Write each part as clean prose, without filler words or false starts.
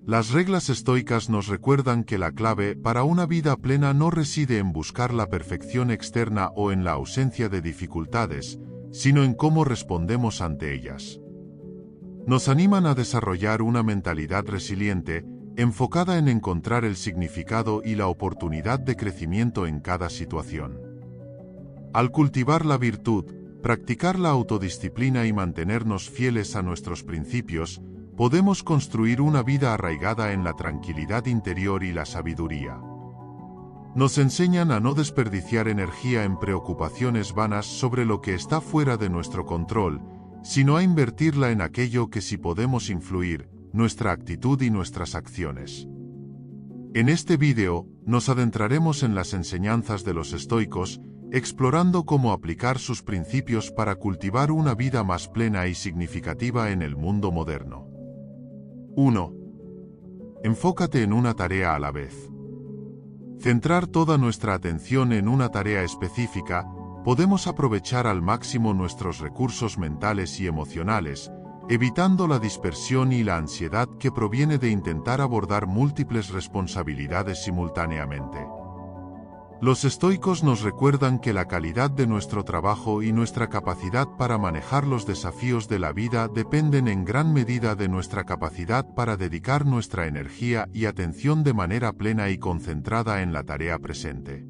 Las reglas estoicas nos recuerdan que la clave para una vida plena no reside en buscar la perfección externa o en la ausencia de dificultades, sino en cómo respondemos ante ellas. Nos animan a desarrollar una mentalidad resiliente, enfocada en encontrar el significado y la oportunidad de crecimiento en cada situación. Al cultivar la virtud, practicar la autodisciplina y mantenernos fieles a nuestros principios, podemos construir una vida arraigada en la tranquilidad interior y la sabiduría. Nos enseñan a no desperdiciar energía en preocupaciones vanas sobre lo que está fuera de nuestro control, sino a invertirla en aquello que sí podemos influir, nuestra actitud y nuestras acciones. En este vídeo, nos adentraremos en las enseñanzas de los estoicos, explorando cómo aplicar sus principios para cultivar una vida más plena y significativa en el mundo moderno. 1. Enfócate en una tarea a la vez. Centrar toda nuestra atención en una tarea específica, podemos aprovechar al máximo nuestros recursos mentales y emocionales, evitando la dispersión y la ansiedad que proviene de intentar abordar múltiples responsabilidades simultáneamente. Los estoicos nos recuerdan que la calidad de nuestro trabajo y nuestra capacidad para manejar los desafíos de la vida dependen en gran medida de nuestra capacidad para dedicar nuestra energía y atención de manera plena y concentrada en la tarea presente.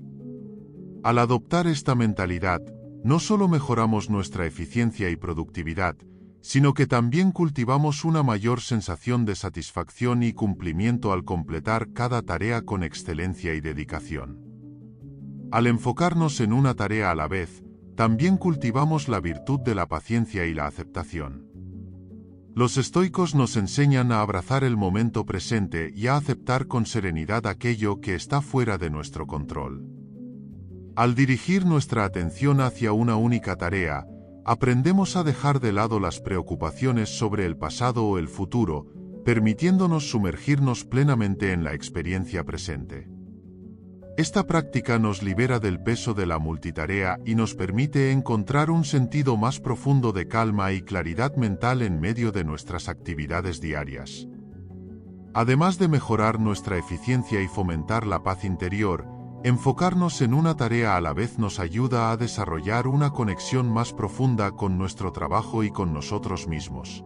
Al adoptar esta mentalidad, no solo mejoramos nuestra eficiencia y productividad, sino que también cultivamos una mayor sensación de satisfacción y cumplimiento al completar cada tarea con excelencia y dedicación. Al enfocarnos en una tarea a la vez, también cultivamos la virtud de la paciencia y la aceptación. Los estoicos nos enseñan a abrazar el momento presente y a aceptar con serenidad aquello que está fuera de nuestro control. Al dirigir nuestra atención hacia una única tarea, aprendemos a dejar de lado las preocupaciones sobre el pasado o el futuro, permitiéndonos sumergirnos plenamente en la experiencia presente. Esta práctica nos libera del peso de la multitarea y nos permite encontrar un sentido más profundo de calma y claridad mental en medio de nuestras actividades diarias. Además de mejorar nuestra eficiencia y fomentar la paz interior, enfocarnos en una tarea a la vez nos ayuda a desarrollar una conexión más profunda con nuestro trabajo y con nosotros mismos.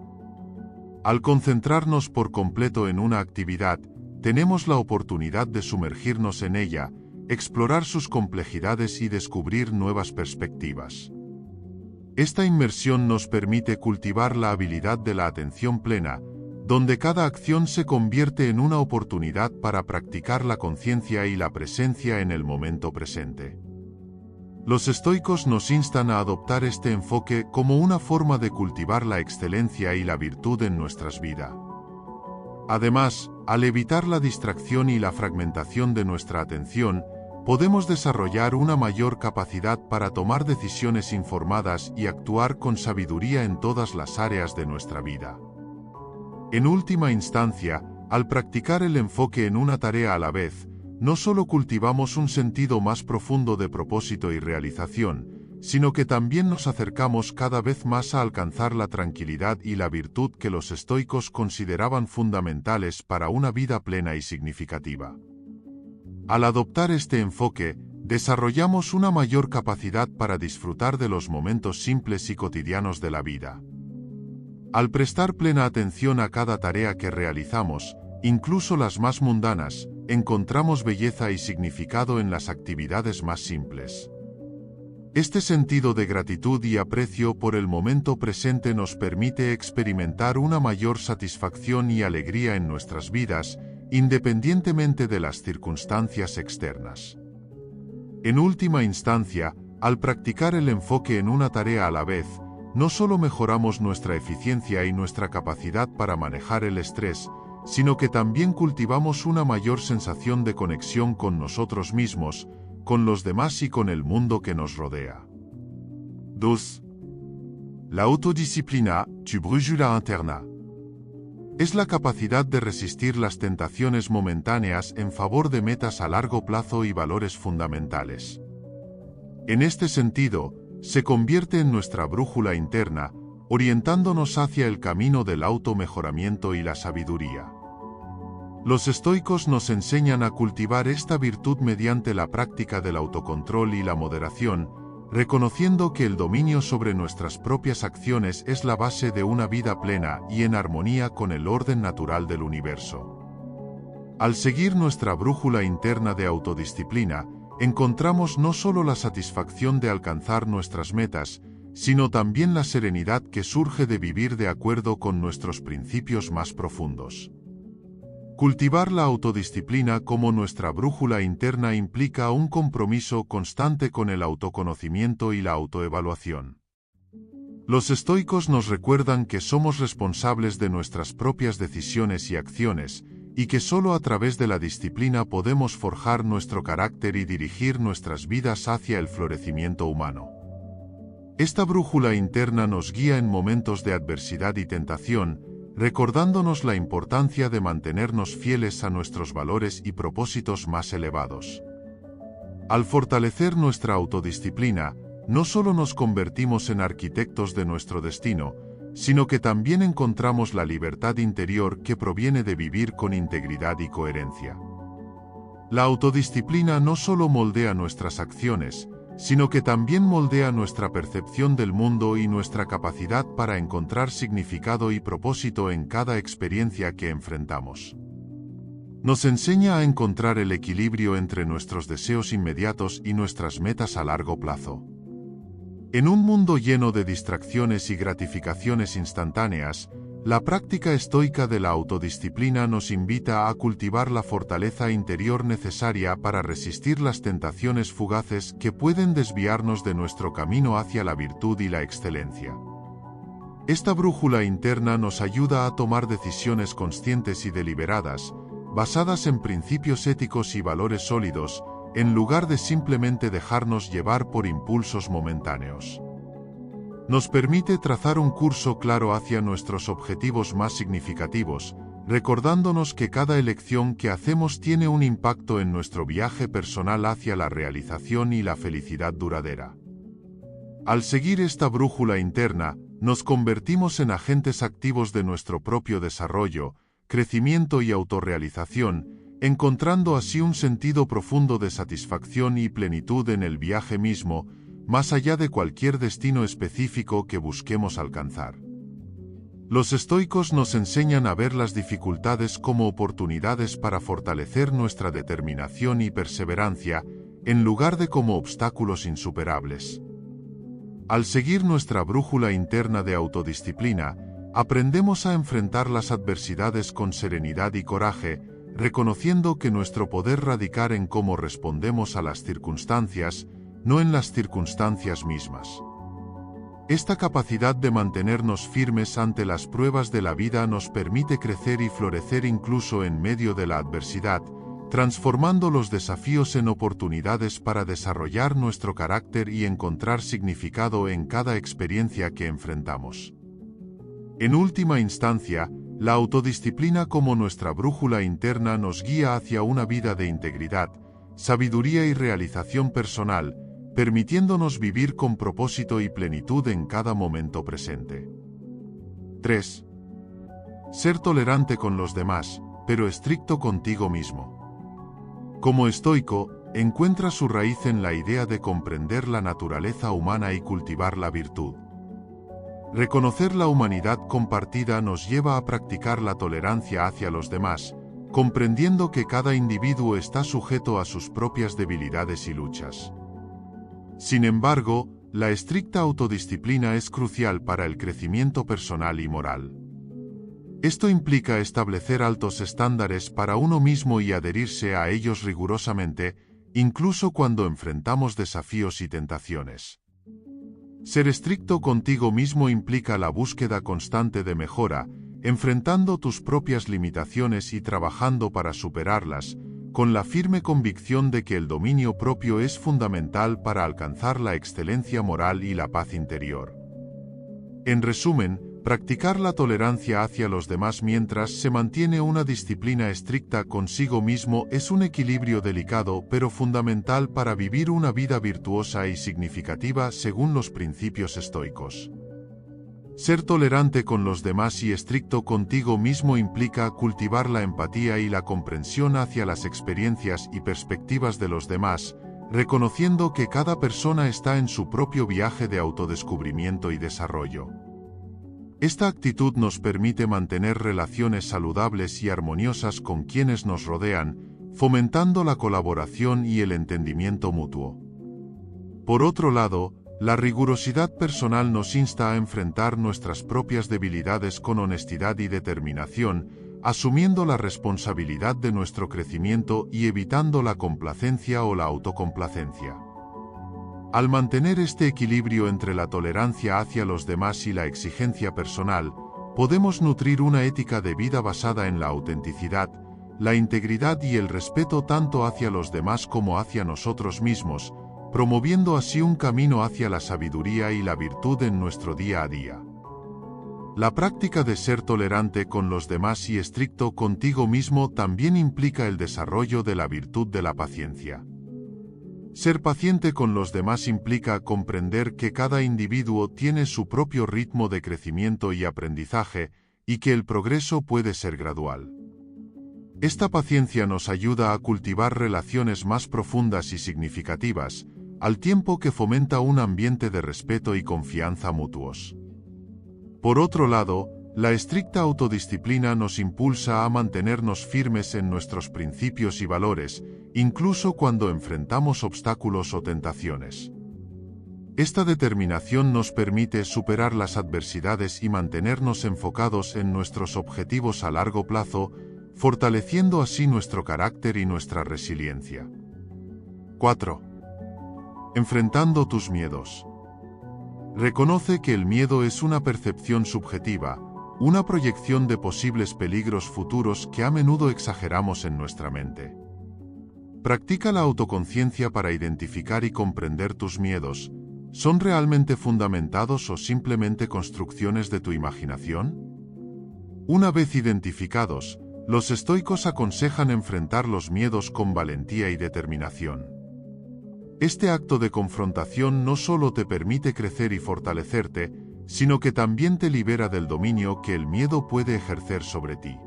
Al concentrarnos por completo en una actividad, tenemos la oportunidad de sumergirnos en ella, explorar sus complejidades y descubrir nuevas perspectivas. Esta inmersión nos permite cultivar la habilidad de la atención plena, donde cada acción se convierte en una oportunidad para practicar la conciencia y la presencia en el momento presente. Los estoicos nos instan a adoptar este enfoque como una forma de cultivar la excelencia y la virtud en nuestras vidas. Además, al evitar la distracción y la fragmentación de nuestra atención, podemos desarrollar una mayor capacidad para tomar decisiones informadas y actuar con sabiduría en todas las áreas de nuestra vida. En última instancia, al practicar el enfoque en una tarea a la vez, no solo cultivamos un sentido más profundo de propósito y realización, sino que también nos acercamos cada vez más a alcanzar la tranquilidad y la virtud que los estoicos consideraban fundamentales para una vida plena y significativa. Al adoptar este enfoque, desarrollamos una mayor capacidad para disfrutar de los momentos simples y cotidianos de la vida. Al prestar plena atención a cada tarea que realizamos, incluso las más mundanas, encontramos belleza y significado en las actividades más simples. Este sentido de gratitud y aprecio por el momento presente nos permite experimentar una mayor satisfacción y alegría en nuestras vidas, independientemente de las circunstancias externas. En última instancia, al practicar el enfoque en una tarea a la vez, no solo mejoramos nuestra eficiencia y nuestra capacidad para manejar el estrés, sino que también cultivamos una mayor sensación de conexión con nosotros mismos, con los demás y con el mundo que nos rodea. 2. La autodisciplina, tu brújula interna. Es la capacidad de resistir las tentaciones momentáneas en favor de metas a largo plazo y valores fundamentales. En este sentido, se convierte en nuestra brújula interna, orientándonos hacia el camino del automejoramiento y la sabiduría. Los estoicos nos enseñan a cultivar esta virtud mediante la práctica del autocontrol y la moderación, reconociendo que el dominio sobre nuestras propias acciones es la base de una vida plena y en armonía con el orden natural del universo. Al seguir nuestra brújula interna de autodisciplina, encontramos no solo la satisfacción de alcanzar nuestras metas, sino también la serenidad que surge de vivir de acuerdo con nuestros principios más profundos. Cultivar la autodisciplina como nuestra brújula interna implica un compromiso constante con el autoconocimiento y la autoevaluación. Los estoicos nos recuerdan que somos responsables de nuestras propias decisiones y acciones, y que solo a través de la disciplina podemos forjar nuestro carácter y dirigir nuestras vidas hacia el florecimiento humano. Esta brújula interna nos guía en momentos de adversidad y tentación, recordándonos la importancia de mantenernos fieles a nuestros valores y propósitos más elevados. Al fortalecer nuestra autodisciplina, no solo nos convertimos en arquitectos de nuestro destino, sino que también encontramos la libertad interior que proviene de vivir con integridad y coherencia. La autodisciplina no solo moldea nuestras acciones, sino que también moldea nuestra percepción del mundo y nuestra capacidad para encontrar significado y propósito en cada experiencia que enfrentamos. Nos enseña a encontrar el equilibrio entre nuestros deseos inmediatos y nuestras metas a largo plazo. En un mundo lleno de distracciones y gratificaciones instantáneas, la práctica estoica de la autodisciplina nos invita a cultivar la fortaleza interior necesaria para resistir las tentaciones fugaces que pueden desviarnos de nuestro camino hacia la virtud y la excelencia. Esta brújula interna nos ayuda a tomar decisiones conscientes y deliberadas, basadas en principios éticos y valores sólidos, en lugar de simplemente dejarnos llevar por impulsos momentáneos. Nos permite trazar un curso claro hacia nuestros objetivos más significativos, recordándonos que cada elección que hacemos tiene un impacto en nuestro viaje personal hacia la realización y la felicidad duradera. Al seguir esta brújula interna, nos convertimos en agentes activos de nuestro propio desarrollo, crecimiento y autorrealización, encontrando así un sentido profundo de satisfacción y plenitud en el viaje mismo, más allá de cualquier destino específico que busquemos alcanzar. Los estoicos nos enseñan a ver las dificultades como oportunidades para fortalecer nuestra determinación y perseverancia, en lugar de como obstáculos insuperables. Al seguir nuestra brújula interna de autodisciplina, aprendemos a enfrentar las adversidades con serenidad y coraje, reconociendo que nuestro poder radica en cómo respondemos a las circunstancias, no en las circunstancias mismas. Esta capacidad de mantenernos firmes ante las pruebas de la vida nos permite crecer y florecer incluso en medio de la adversidad, transformando los desafíos en oportunidades para desarrollar nuestro carácter y encontrar significado en cada experiencia que enfrentamos. En última instancia, la autodisciplina como nuestra brújula interna nos guía hacia una vida de integridad, sabiduría y realización personal, permitiéndonos vivir con propósito y plenitud en cada momento presente. 3. Ser tolerante con los demás, pero estricto contigo mismo. Como estoico, encuentra su raíz en la idea de comprender la naturaleza humana y cultivar la virtud. Reconocer la humanidad compartida nos lleva a practicar la tolerancia hacia los demás, comprendiendo que cada individuo está sujeto a sus propias debilidades y luchas. Sin embargo, la estricta autodisciplina es crucial para el crecimiento personal y moral. Esto implica establecer altos estándares para uno mismo y adherirse a ellos rigurosamente, incluso cuando enfrentamos desafíos y tentaciones. Ser estricto contigo mismo implica la búsqueda constante de mejora, enfrentando tus propias limitaciones y trabajando para superarlas, con la firme convicción de que el dominio propio es fundamental para alcanzar la excelencia moral y la paz interior. En resumen, practicar la tolerancia hacia los demás mientras se mantiene una disciplina estricta consigo mismo es un equilibrio delicado pero fundamental para vivir una vida virtuosa y significativa según los principios estoicos. Ser tolerante con los demás y estricto contigo mismo implica cultivar la empatía y la comprensión hacia las experiencias y perspectivas de los demás, reconociendo que cada persona está en su propio viaje de autodescubrimiento y desarrollo. Esta actitud nos permite mantener relaciones saludables y armoniosas con quienes nos rodean, fomentando la colaboración y el entendimiento mutuo. Por otro lado, la rigurosidad personal nos insta a enfrentar nuestras propias debilidades con honestidad y determinación, asumiendo la responsabilidad de nuestro crecimiento y evitando la complacencia o la autocomplacencia. Al mantener este equilibrio entre la tolerancia hacia los demás y la exigencia personal, podemos nutrir una ética de vida basada en la autenticidad, la integridad y el respeto tanto hacia los demás como hacia nosotros mismos, promoviendo así un camino hacia la sabiduría y la virtud en nuestro día a día. La práctica de ser tolerante con los demás y estricto contigo mismo también implica el desarrollo de la virtud de la paciencia. Ser paciente con los demás implica comprender que cada individuo tiene su propio ritmo de crecimiento y aprendizaje, y que el progreso puede ser gradual. Esta paciencia nos ayuda a cultivar relaciones más profundas y significativas, al tiempo que fomenta un ambiente de respeto y confianza mutuos. Por otro lado, la estricta autodisciplina nos impulsa a mantenernos firmes en nuestros principios y valores, incluso cuando enfrentamos obstáculos o tentaciones. Esta determinación nos permite superar las adversidades y mantenernos enfocados en nuestros objetivos a largo plazo, fortaleciendo así nuestro carácter y nuestra resiliencia. 4. Enfrentando tus miedos. Reconoce que el miedo es una percepción subjetiva, una proyección de posibles peligros futuros que a menudo exageramos en nuestra mente. Practica la autoconciencia para identificar y comprender tus miedos. ¿Son realmente fundamentados o simplemente construcciones de tu imaginación? Una vez identificados, los estoicos aconsejan enfrentar los miedos con valentía y determinación. Este acto de confrontación no solo te permite crecer y fortalecerte, sino que también te libera del dominio que el miedo puede ejercer sobre ti.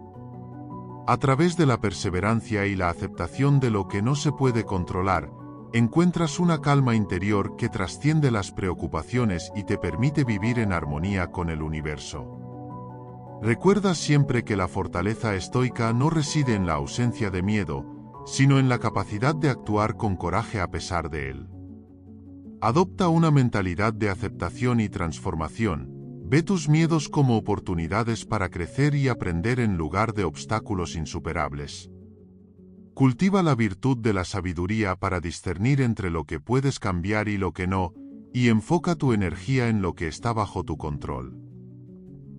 A través de la perseverancia y la aceptación de lo que no se puede controlar, encuentras una calma interior que trasciende las preocupaciones y te permite vivir en armonía con el universo. Recuerda siempre que la fortaleza estoica no reside en la ausencia de miedo, sino en la capacidad de actuar con coraje a pesar de él. Adopta una mentalidad de aceptación y transformación. Ve tus miedos como oportunidades para crecer y aprender en lugar de obstáculos insuperables. Cultiva la virtud de la sabiduría para discernir entre lo que puedes cambiar y lo que no, y enfoca tu energía en lo que está bajo tu control.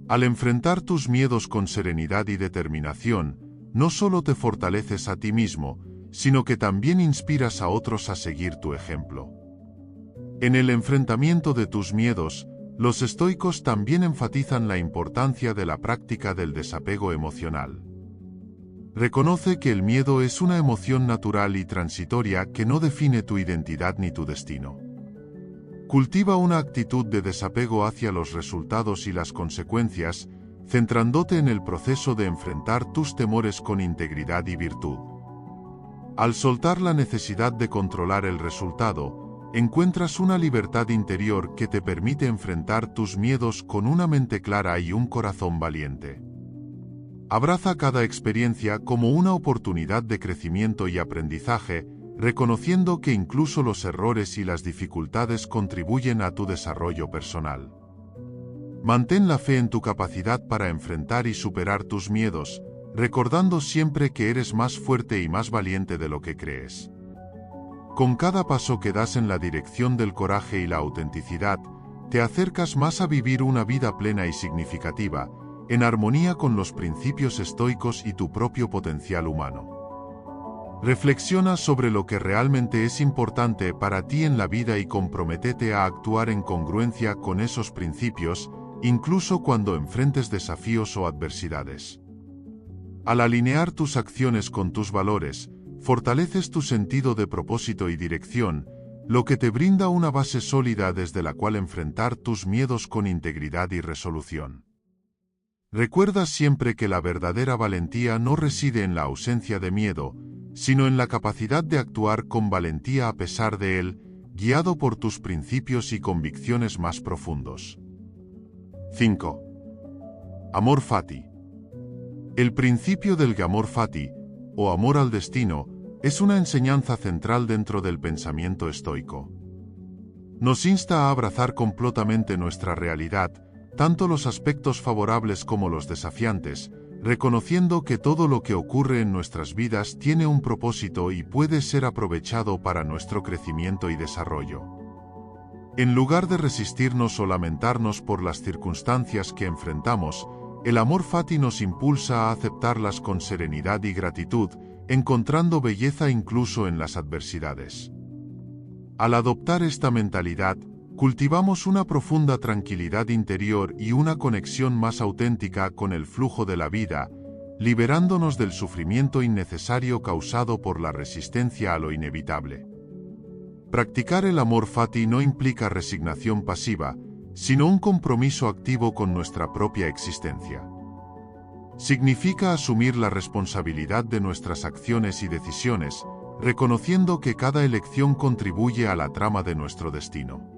Al enfrentar tus miedos con serenidad y determinación, no solo te fortaleces a ti mismo, sino que también inspiras a otros a seguir tu ejemplo. En el enfrentamiento de tus miedos, los estoicos también enfatizan la importancia de la práctica del desapego emocional. Reconoce que el miedo es una emoción natural y transitoria que no define tu identidad ni tu destino. Cultiva una actitud de desapego hacia los resultados y las consecuencias, centrándote en el proceso de enfrentar tus temores con integridad y virtud. Al soltar la necesidad de controlar el resultado, encuentras una libertad interior que te permite enfrentar tus miedos con una mente clara y un corazón valiente. Abraza cada experiencia como una oportunidad de crecimiento y aprendizaje, reconociendo que incluso los errores y las dificultades contribuyen a tu desarrollo personal. Mantén la fe en tu capacidad para enfrentar y superar tus miedos, recordando siempre que eres más fuerte y más valiente de lo que crees. Con cada paso que das en la dirección del coraje y la autenticidad, te acercas más a vivir una vida plena y significativa, en armonía con los principios estoicos y tu propio potencial humano. Reflexiona sobre lo que realmente es importante para ti en la vida y comprométete a actuar en congruencia con esos principios, incluso cuando enfrentes desafíos o adversidades. Al alinear tus acciones con tus valores, fortaleces tu sentido de propósito y dirección, lo que te brinda una base sólida desde la cual enfrentar tus miedos con integridad y resolución. Recuerda siempre que la verdadera valentía no reside en la ausencia de miedo, sino en la capacidad de actuar con valentía a pesar de él, guiado por tus principios y convicciones más profundos. 5. Amor fati. El principio del amor fati, o amor al destino, es una enseñanza central dentro del pensamiento estoico. Nos insta a abrazar completamente nuestra realidad, tanto los aspectos favorables como los desafiantes, reconociendo que todo lo que ocurre en nuestras vidas tiene un propósito y puede ser aprovechado para nuestro crecimiento y desarrollo. En lugar de resistirnos o lamentarnos por las circunstancias que enfrentamos, el amor fati nos impulsa a aceptarlas con serenidad y gratitud, encontrando belleza incluso en las adversidades. Al adoptar esta mentalidad, cultivamos una profunda tranquilidad interior y una conexión más auténtica con el flujo de la vida, liberándonos del sufrimiento innecesario causado por la resistencia a lo inevitable. Practicar el amor fati no implica resignación pasiva, sino un compromiso activo con nuestra propia existencia. Significa asumir la responsabilidad de nuestras acciones y decisiones, reconociendo que cada elección contribuye a la trama de nuestro destino.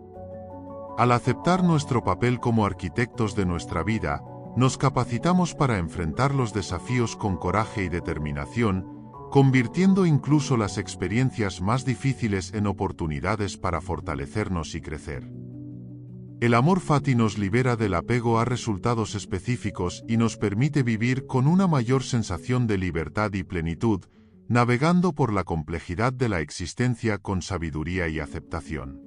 Al aceptar nuestro papel como arquitectos de nuestra vida, nos capacitamos para enfrentar los desafíos con coraje y determinación, convirtiendo incluso las experiencias más difíciles en oportunidades para fortalecernos y crecer. El amor fati nos libera del apego a resultados específicos y nos permite vivir con una mayor sensación de libertad y plenitud, navegando por la complejidad de la existencia con sabiduría y aceptación.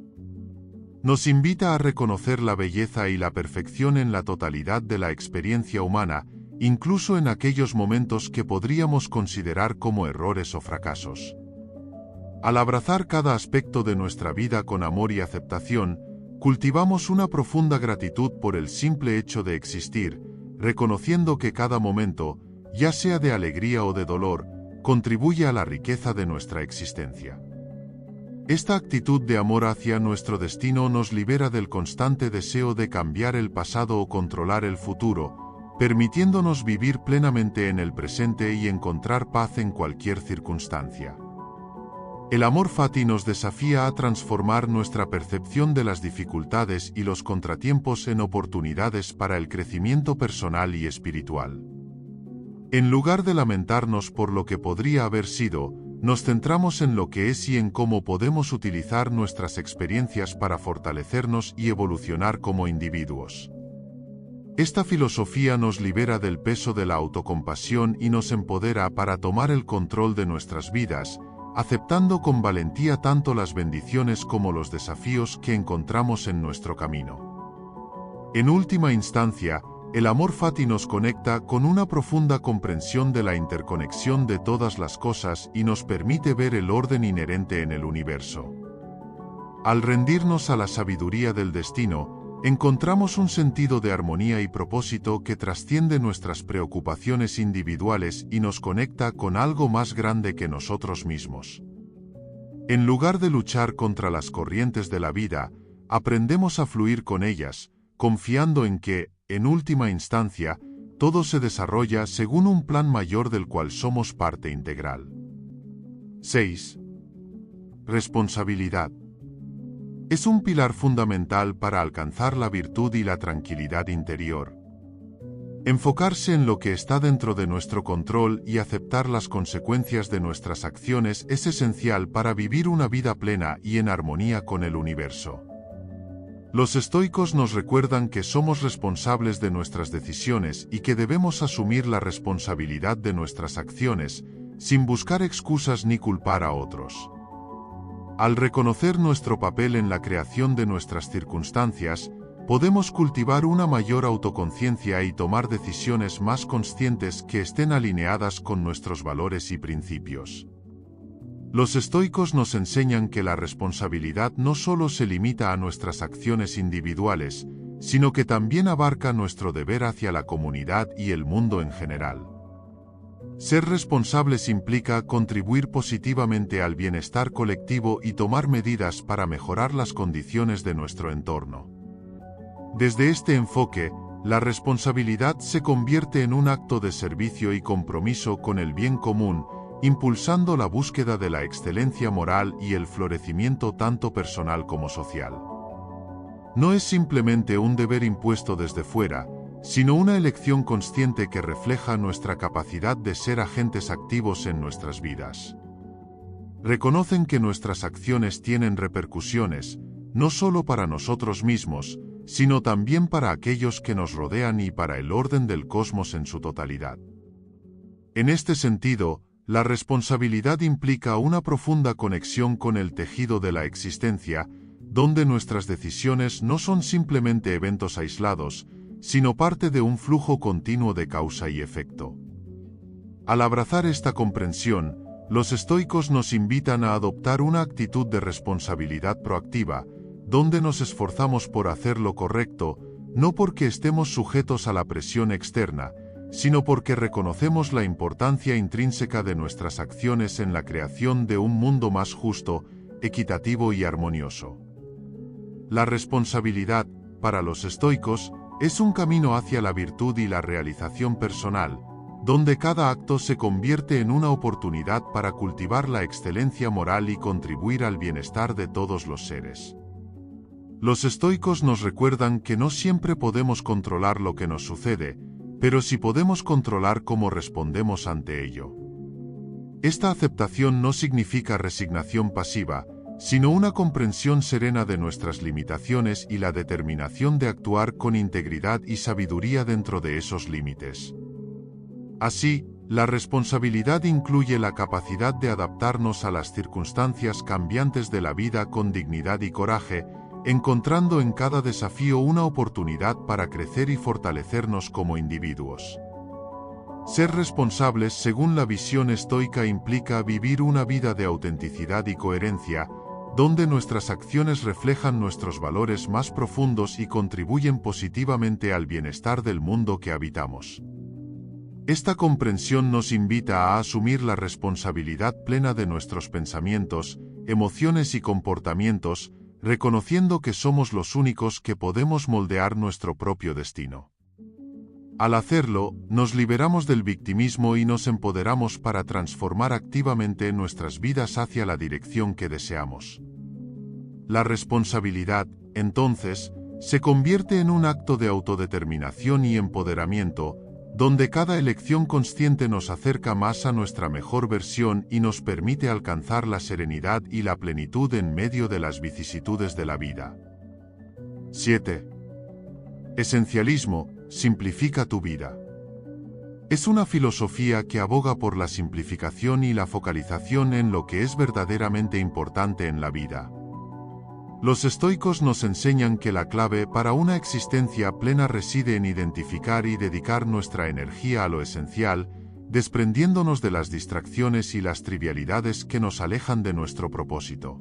Nos invita a reconocer la belleza y la perfección en la totalidad de la experiencia humana, incluso en aquellos momentos que podríamos considerar como errores o fracasos. Al abrazar cada aspecto de nuestra vida con amor y aceptación, cultivamos una profunda gratitud por el simple hecho de existir, reconociendo que cada momento, ya sea de alegría o de dolor, contribuye a la riqueza de nuestra existencia. Esta actitud de amor hacia nuestro destino nos libera del constante deseo de cambiar el pasado o controlar el futuro, permitiéndonos vivir plenamente en el presente y encontrar paz en cualquier circunstancia. El amor fati nos desafía a transformar nuestra percepción de las dificultades y los contratiempos en oportunidades para el crecimiento personal y espiritual. En lugar de lamentarnos por lo que podría haber sido, nos centramos en lo que es y en cómo podemos utilizar nuestras experiencias para fortalecernos y evolucionar como individuos. Esta filosofía nos libera del peso de la autocompasión y nos empodera para tomar el control de nuestras vidas, aceptando con valentía tanto las bendiciones como los desafíos que encontramos en nuestro camino. En última instancia, el amor fati nos conecta con una profunda comprensión de la interconexión de todas las cosas y nos permite ver el orden inherente en el universo. Al rendirnos a la sabiduría del destino, encontramos un sentido de armonía y propósito que trasciende nuestras preocupaciones individuales y nos conecta con algo más grande que nosotros mismos. En lugar de luchar contra las corrientes de la vida, aprendemos a fluir con ellas, confiando en que, en última instancia, todo se desarrolla según un plan mayor del cual somos parte integral. 6. Responsabilidad. Es un pilar fundamental para alcanzar la virtud y la tranquilidad interior. Enfocarse en lo que está dentro de nuestro control y aceptar las consecuencias de nuestras acciones es esencial para vivir una vida plena y en armonía con el universo. Los estoicos nos recuerdan que somos responsables de nuestras decisiones y que debemos asumir la responsabilidad de nuestras acciones, sin buscar excusas ni culpar a otros. Al reconocer nuestro papel en la creación de nuestras circunstancias, podemos cultivar una mayor autoconciencia y tomar decisiones más conscientes que estén alineadas con nuestros valores y principios. Los estoicos nos enseñan que la responsabilidad no solo se limita a nuestras acciones individuales, sino que también abarca nuestro deber hacia la comunidad y el mundo en general. Ser responsables implica contribuir positivamente al bienestar colectivo y tomar medidas para mejorar las condiciones de nuestro entorno. Desde este enfoque, la responsabilidad se convierte en un acto de servicio y compromiso con el bien común, impulsando la búsqueda de la excelencia moral y el florecimiento tanto personal como social. No es simplemente un deber impuesto desde fuera, sino una elección consciente que refleja nuestra capacidad de ser agentes activos en nuestras vidas. Reconocen que nuestras acciones tienen repercusiones, no solo para nosotros mismos, sino también para aquellos que nos rodean y para el orden del cosmos en su totalidad. En este sentido, la responsabilidad implica una profunda conexión con el tejido de la existencia, donde nuestras decisiones no son simplemente eventos aislados, sino parte de un flujo continuo de causa y efecto. Al abrazar esta comprensión, los estoicos nos invitan a adoptar una actitud de responsabilidad proactiva, donde nos esforzamos por hacer lo correcto, no porque estemos sujetos a la presión externa, sino porque reconocemos la importancia intrínseca de nuestras acciones en la creación de un mundo más justo, equitativo y armonioso. La responsabilidad, para los estoicos, es un camino hacia la virtud y la realización personal, donde cada acto se convierte en una oportunidad para cultivar la excelencia moral y contribuir al bienestar de todos los seres. Los estoicos nos recuerdan que no siempre podemos controlar lo que nos sucede, pero sí podemos controlar cómo respondemos ante ello. Esta aceptación no significa resignación pasiva, sino una comprensión serena de nuestras limitaciones y la determinación de actuar con integridad y sabiduría dentro de esos límites. Así, la responsabilidad incluye la capacidad de adaptarnos a las circunstancias cambiantes de la vida con dignidad y coraje, encontrando en cada desafío una oportunidad para crecer y fortalecernos como individuos. Ser responsables según la visión estoica implica vivir una vida de autenticidad y coherencia, donde nuestras acciones reflejan nuestros valores más profundos y contribuyen positivamente al bienestar del mundo que habitamos. Esta comprensión nos invita a asumir la responsabilidad plena de nuestros pensamientos, emociones y comportamientos, reconociendo que somos los únicos que podemos moldear nuestro propio destino. Al hacerlo, nos liberamos del victimismo y nos empoderamos para transformar activamente nuestras vidas hacia la dirección que deseamos. La responsabilidad, entonces, se convierte en un acto de autodeterminación y empoderamiento, donde cada elección consciente nos acerca más a nuestra mejor versión y nos permite alcanzar la serenidad y la plenitud en medio de las vicisitudes de la vida. 7. Esencialismo, simplifica tu vida. Es una filosofía que aboga por la simplificación y la focalización en lo que es verdaderamente importante en la vida. Los estoicos nos enseñan que la clave para una existencia plena reside en identificar y dedicar nuestra energía a lo esencial, desprendiéndonos de las distracciones y las trivialidades que nos alejan de nuestro propósito.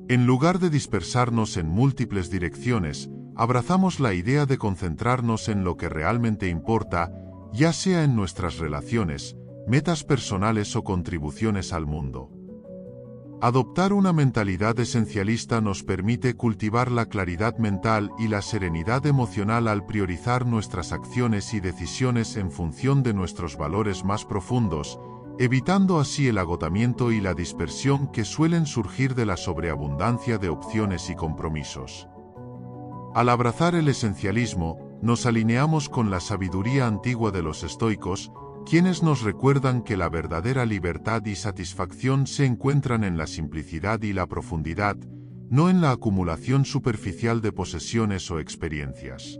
En lugar de dispersarnos en múltiples direcciones, abrazamos la idea de concentrarnos en lo que realmente importa, ya sea en nuestras relaciones, metas personales o contribuciones al mundo. Adoptar una mentalidad esencialista nos permite cultivar la claridad mental y la serenidad emocional al priorizar nuestras acciones y decisiones en función de nuestros valores más profundos, evitando así el agotamiento y la dispersión que suelen surgir de la sobreabundancia de opciones y compromisos. Al abrazar el esencialismo, nos alineamos con la sabiduría antigua de los estoicos, quienes nos recuerdan que la verdadera libertad y satisfacción se encuentran en la simplicidad y la profundidad, no en la acumulación superficial de posesiones o experiencias.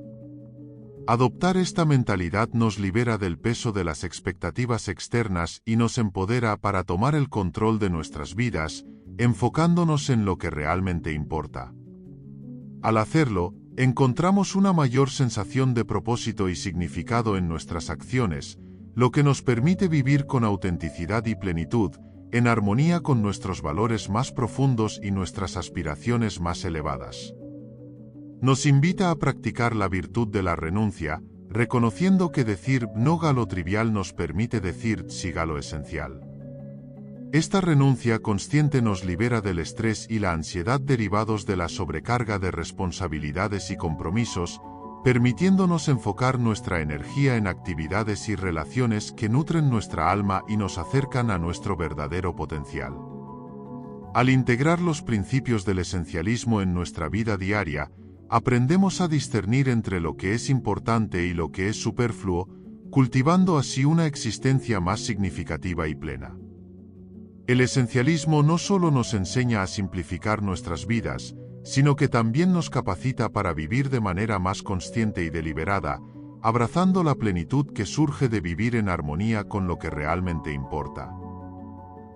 Adoptar esta mentalidad nos libera del peso de las expectativas externas y nos empodera para tomar el control de nuestras vidas, enfocándonos en lo que realmente importa. Al hacerlo, encontramos una mayor sensación de propósito y significado en nuestras acciones, lo que nos permite vivir con autenticidad y plenitud, en armonía con nuestros valores más profundos y nuestras aspiraciones más elevadas. Nos invita a practicar la virtud de la renuncia, reconociendo que decir no a lo trivial nos permite decir sí a lo esencial. Esta renuncia consciente nos libera del estrés y la ansiedad derivados de la sobrecarga de responsabilidades y compromisos, permitiéndonos enfocar nuestra energía en actividades y relaciones que nutren nuestra alma y nos acercan a nuestro verdadero potencial. Al integrar los principios del esencialismo en nuestra vida diaria, aprendemos a discernir entre lo que es importante y lo que es superfluo, cultivando así una existencia más significativa y plena. El esencialismo no solo nos enseña a simplificar nuestras vidas, sino que también nos capacita para vivir de manera más consciente y deliberada, abrazando la plenitud que surge de vivir en armonía con lo que realmente importa.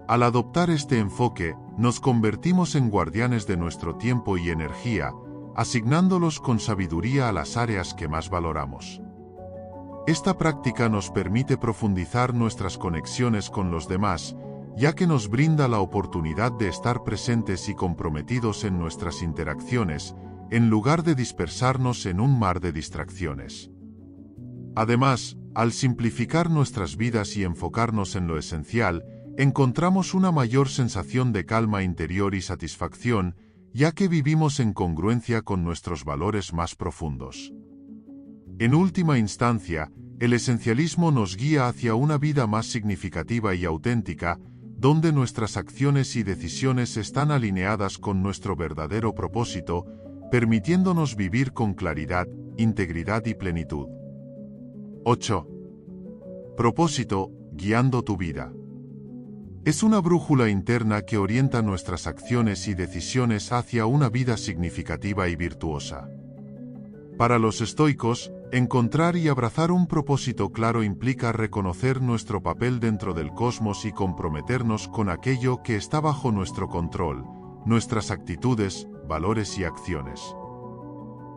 Al adoptar este enfoque, nos convertimos en guardianes de nuestro tiempo y energía, asignándolos con sabiduría a las áreas que más valoramos. Esta práctica nos permite profundizar nuestras conexiones con los demás, ya que nos brinda la oportunidad de estar presentes y comprometidos en nuestras interacciones, en lugar de dispersarnos en un mar de distracciones. Además, al simplificar nuestras vidas y enfocarnos en lo esencial, encontramos una mayor sensación de calma interior y satisfacción, ya que vivimos en congruencia con nuestros valores más profundos. En última instancia, el esencialismo nos guía hacia una vida más significativa y auténtica, donde nuestras acciones y decisiones están alineadas con nuestro verdadero propósito, permitiéndonos vivir con claridad, integridad y plenitud. 8. Propósito, guiando tu vida. Es una brújula interna que orienta nuestras acciones y decisiones hacia una vida significativa y virtuosa. Para los estoicos, encontrar y abrazar un propósito claro implica reconocer nuestro papel dentro del cosmos y comprometernos con aquello que está bajo nuestro control, nuestras actitudes, valores y acciones.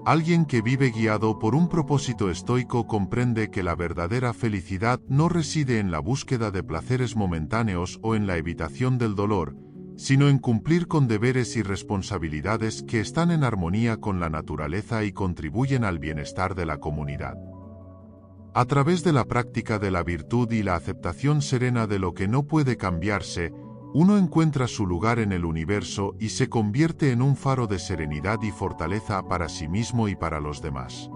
Alguien que vive guiado por un propósito estoico comprende que la verdadera felicidad no reside en la búsqueda de placeres momentáneos o en la evitación del dolor, sino en cumplir con deberes y responsabilidades que están en armonía con la naturaleza y contribuyen al bienestar de la comunidad. A través de la práctica de la virtud y la aceptación serena de lo que no puede cambiarse, uno encuentra su lugar en el universo y se convierte en un faro de serenidad y fortaleza para sí mismo y para los demás.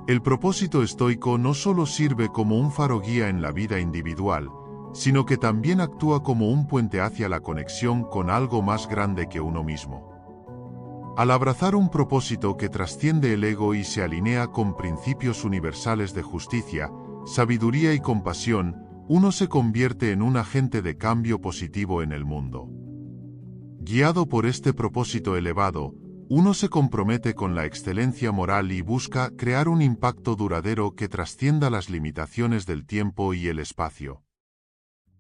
El propósito estoico no solo sirve como un faro guía en la vida individual, sino que también actúa como un puente hacia la conexión con algo más grande que uno mismo. Al abrazar un propósito que trasciende el ego y se alinea con principios universales de justicia, sabiduría y compasión, uno se convierte en un agente de cambio positivo en el mundo. Guiado por este propósito elevado, uno se compromete con la excelencia moral y busca crear un impacto duradero que trascienda las limitaciones del tiempo y el espacio.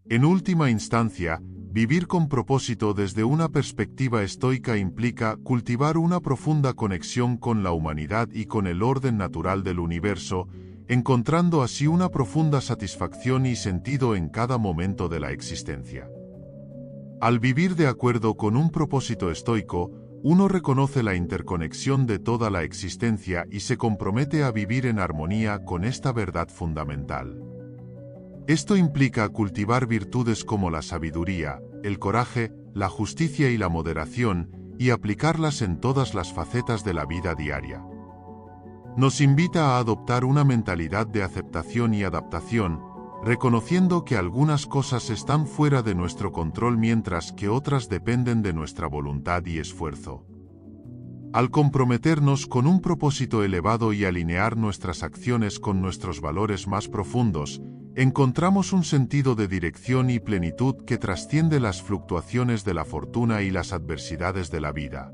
En última instancia, vivir con propósito desde una perspectiva estoica implica cultivar una profunda conexión con la humanidad y con el orden natural del universo, encontrando así una profunda satisfacción y sentido en cada momento de la existencia. Al vivir de acuerdo con un propósito estoico, uno reconoce la interconexión de toda la existencia y se compromete a vivir en armonía con esta verdad fundamental. Esto implica cultivar virtudes como la sabiduría, el coraje, la justicia y la moderación, y aplicarlas en todas las facetas de la vida diaria. Nos invita a adoptar una mentalidad de aceptación y adaptación, reconociendo que algunas cosas están fuera de nuestro control mientras que otras dependen de nuestra voluntad y esfuerzo. Al comprometernos con un propósito elevado y alinear nuestras acciones con nuestros valores más profundos, encontramos un sentido de dirección y plenitud que trasciende las fluctuaciones de la fortuna y las adversidades de la vida.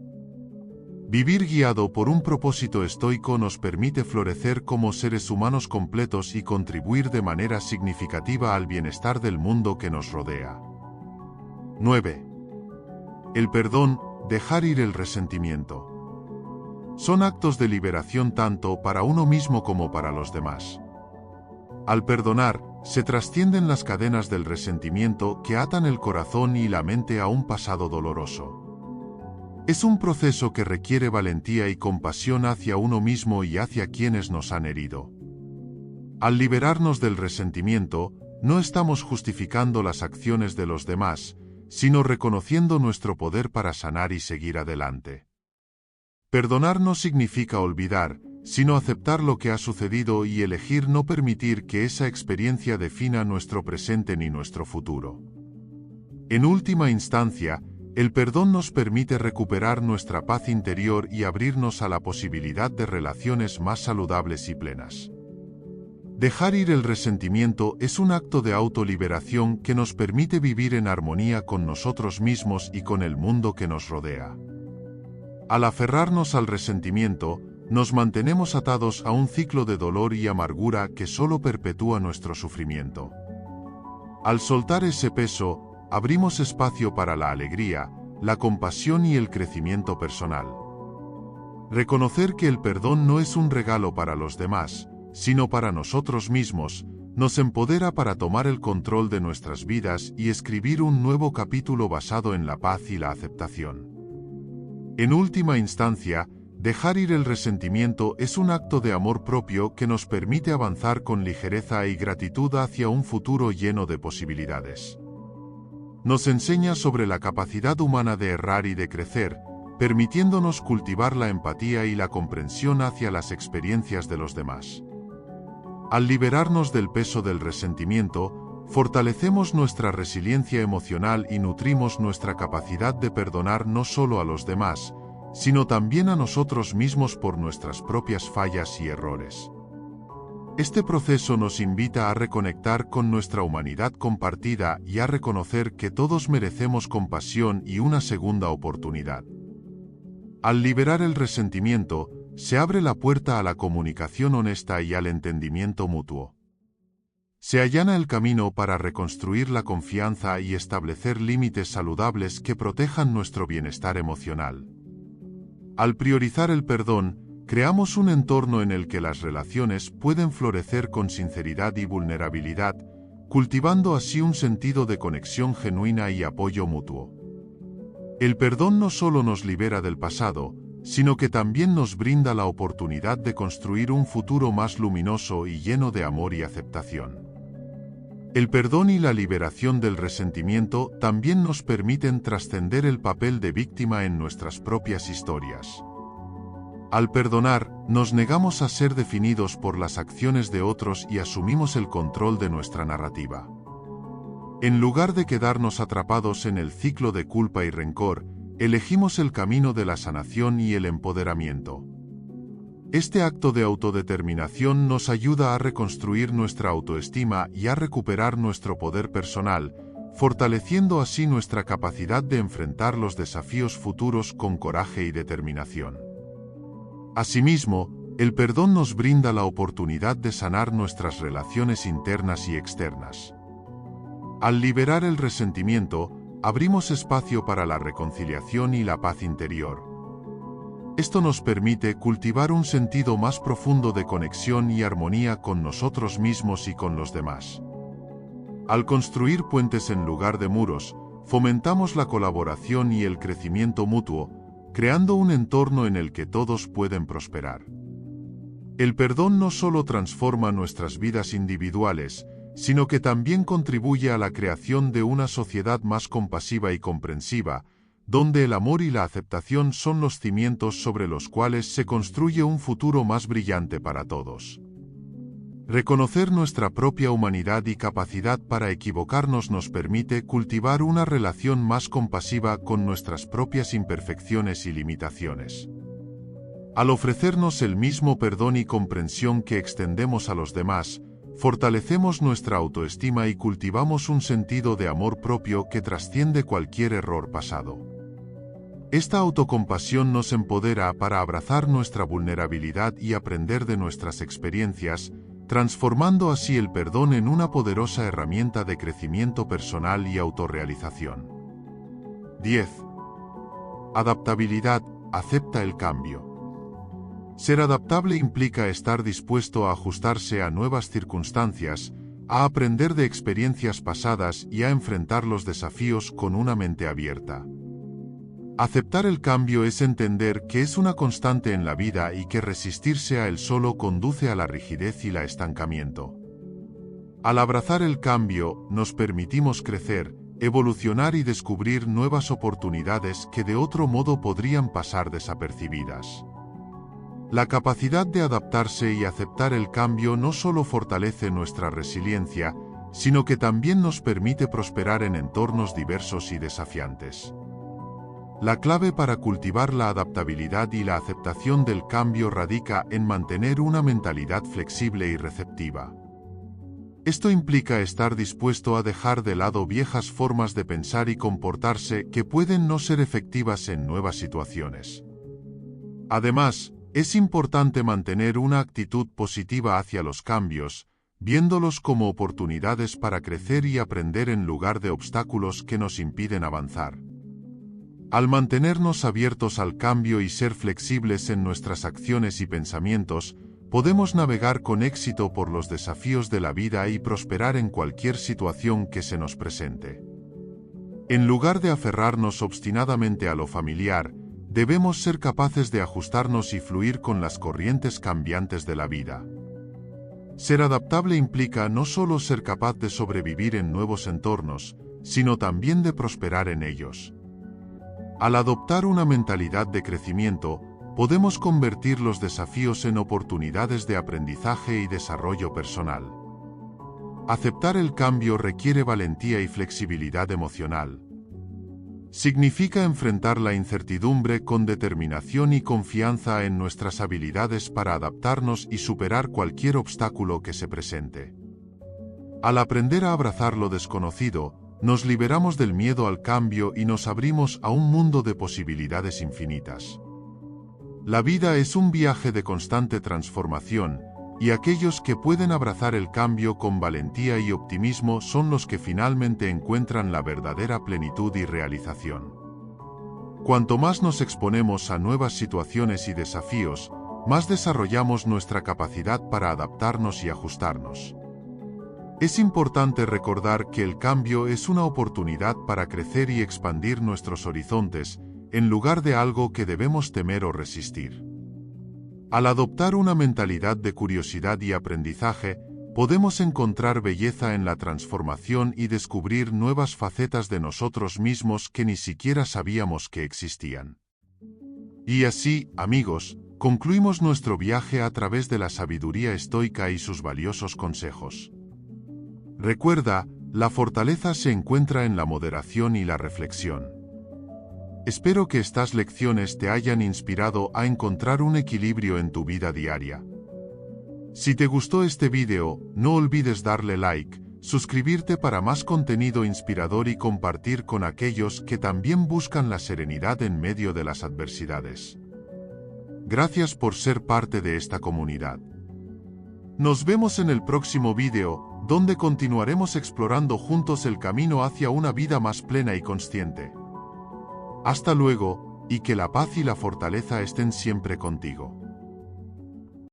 Vivir guiado por un propósito estoico nos permite florecer como seres humanos completos y contribuir de manera significativa al bienestar del mundo que nos rodea. 9. El perdón, dejar ir el resentimiento. Son actos de liberación tanto para uno mismo como para los demás. Al perdonar, se trascienden las cadenas del resentimiento que atan el corazón y la mente a un pasado doloroso. Es un proceso que requiere valentía y compasión hacia uno mismo y hacia quienes nos han herido. Al liberarnos del resentimiento, no estamos justificando las acciones de los demás, sino reconociendo nuestro poder para sanar y seguir adelante. Perdonar no significa olvidar, sino aceptar lo que ha sucedido y elegir no permitir que esa experiencia defina nuestro presente ni nuestro futuro. En última instancia, el perdón nos permite recuperar nuestra paz interior y abrirnos a la posibilidad de relaciones más saludables y plenas. Dejar ir el resentimiento es un acto de autoliberación que nos permite vivir en armonía con nosotros mismos y con el mundo que nos rodea. Al aferrarnos al resentimiento, nos mantenemos atados a un ciclo de dolor y amargura que solo perpetúa nuestro sufrimiento. Al soltar ese peso, abrimos espacio para la alegría, la compasión y el crecimiento personal. Reconocer que el perdón no es un regalo para los demás, sino para nosotros mismos, nos empodera para tomar el control de nuestras vidas y escribir un nuevo capítulo basado en la paz y la aceptación. En última instancia, dejar ir el resentimiento es un acto de amor propio que nos permite avanzar con ligereza y gratitud hacia un futuro lleno de posibilidades. Nos enseña sobre la capacidad humana de errar y de crecer, permitiéndonos cultivar la empatía y la comprensión hacia las experiencias de los demás. Al liberarnos del peso del resentimiento, fortalecemos nuestra resiliencia emocional y nutrimos nuestra capacidad de perdonar no solo a los demás, sino también a nosotros mismos por nuestras propias fallas y errores. Este proceso nos invita a reconectar con nuestra humanidad compartida y a reconocer que todos merecemos compasión y una segunda oportunidad. Al liberar el resentimiento, se abre la puerta a la comunicación honesta y al entendimiento mutuo. Se allana el camino para reconstruir la confianza y establecer límites saludables que protejan nuestro bienestar emocional. Al priorizar el perdón, creamos un entorno en el que las relaciones pueden florecer con sinceridad y vulnerabilidad, cultivando así un sentido de conexión genuina y apoyo mutuo. El perdón no solo nos libera del pasado, sino que también nos brinda la oportunidad de construir un futuro más luminoso y lleno de amor y aceptación. El perdón y la liberación del resentimiento también nos permiten trascender el papel de víctima en nuestras propias historias. Al perdonar, nos negamos a ser definidos por las acciones de otros y asumimos el control de nuestra narrativa. En lugar de quedarnos atrapados en el ciclo de culpa y rencor, elegimos el camino de la sanación y el empoderamiento. Este acto de autodeterminación nos ayuda a reconstruir nuestra autoestima y a recuperar nuestro poder personal, fortaleciendo así nuestra capacidad de enfrentar los desafíos futuros con coraje y determinación. Asimismo, el perdón nos brinda la oportunidad de sanar nuestras relaciones internas y externas. Al liberar el resentimiento, abrimos espacio para la reconciliación y la paz interior. Esto nos permite cultivar un sentido más profundo de conexión y armonía con nosotros mismos y con los demás. Al construir puentes en lugar de muros, fomentamos la colaboración y el crecimiento mutuo, creando un entorno en el que todos pueden prosperar. El perdón no solo transforma nuestras vidas individuales, sino que también contribuye a la creación de una sociedad más compasiva y comprensiva, donde el amor y la aceptación son los cimientos sobre los cuales se construye un futuro más brillante para todos. Reconocer nuestra propia humanidad y capacidad para equivocarnos nos permite cultivar una relación más compasiva con nuestras propias imperfecciones y limitaciones. Al ofrecernos el mismo perdón y comprensión que extendemos a los demás, fortalecemos nuestra autoestima y cultivamos un sentido de amor propio que trasciende cualquier error pasado. Esta autocompasión nos empodera para abrazar nuestra vulnerabilidad y aprender de nuestras experiencias, transformando así el perdón en una poderosa herramienta de crecimiento personal y autorrealización. 10. Adaptabilidad, acepta el cambio. Ser adaptable implica estar dispuesto a ajustarse a nuevas circunstancias, a aprender de experiencias pasadas y a enfrentar los desafíos con una mente abierta. Aceptar el cambio es entender que es una constante en la vida y que resistirse a él solo conduce a la rigidez y el estancamiento. Al abrazar el cambio, nos permitimos crecer, evolucionar y descubrir nuevas oportunidades que de otro modo podrían pasar desapercibidas. La capacidad de adaptarse y aceptar el cambio no solo fortalece nuestra resiliencia, sino que también nos permite prosperar en entornos diversos y desafiantes. La clave para cultivar la adaptabilidad y la aceptación del cambio radica en mantener una mentalidad flexible y receptiva. Esto implica estar dispuesto a dejar de lado viejas formas de pensar y comportarse que pueden no ser efectivas en nuevas situaciones. Además, es importante mantener una actitud positiva hacia los cambios, viéndolos como oportunidades para crecer y aprender en lugar de obstáculos que nos impiden avanzar. Al mantenernos abiertos al cambio y ser flexibles en nuestras acciones y pensamientos, podemos navegar con éxito por los desafíos de la vida y prosperar en cualquier situación que se nos presente. En lugar de aferrarnos obstinadamente a lo familiar, debemos ser capaces de ajustarnos y fluir con las corrientes cambiantes de la vida. Ser adaptable implica no solo ser capaz de sobrevivir en nuevos entornos, sino también de prosperar en ellos. Al adoptar una mentalidad de crecimiento, podemos convertir los desafíos en oportunidades de aprendizaje y desarrollo personal. Aceptar el cambio requiere valentía y flexibilidad emocional. Significa enfrentar la incertidumbre con determinación y confianza en nuestras habilidades para adaptarnos y superar cualquier obstáculo que se presente. Al aprender a abrazar lo desconocido, nos liberamos del miedo al cambio y nos abrimos a un mundo de posibilidades infinitas. La vida es un viaje de constante transformación, y aquellos que pueden abrazar el cambio con valentía y optimismo son los que finalmente encuentran la verdadera plenitud y realización. Cuanto más nos exponemos a nuevas situaciones y desafíos, más desarrollamos nuestra capacidad para adaptarnos y ajustarnos. Es importante recordar que el cambio es una oportunidad para crecer y expandir nuestros horizontes, en lugar de algo que debemos temer o resistir. Al adoptar una mentalidad de curiosidad y aprendizaje, podemos encontrar belleza en la transformación y descubrir nuevas facetas de nosotros mismos que ni siquiera sabíamos que existían. Y así, amigos, concluimos nuestro viaje a través de la sabiduría estoica y sus valiosos consejos. Recuerda, la fortaleza se encuentra en la moderación y la reflexión. Espero que estas lecciones te hayan inspirado a encontrar un equilibrio en tu vida diaria. Si te gustó este video, no olvides darle like, suscribirte para más contenido inspirador y compartir con aquellos que también buscan la serenidad en medio de las adversidades. Gracias por ser parte de esta comunidad. Nos vemos en el próximo video, donde continuaremos explorando juntos el camino hacia una vida más plena y consciente. Hasta luego, y que la paz y la fortaleza estén siempre contigo.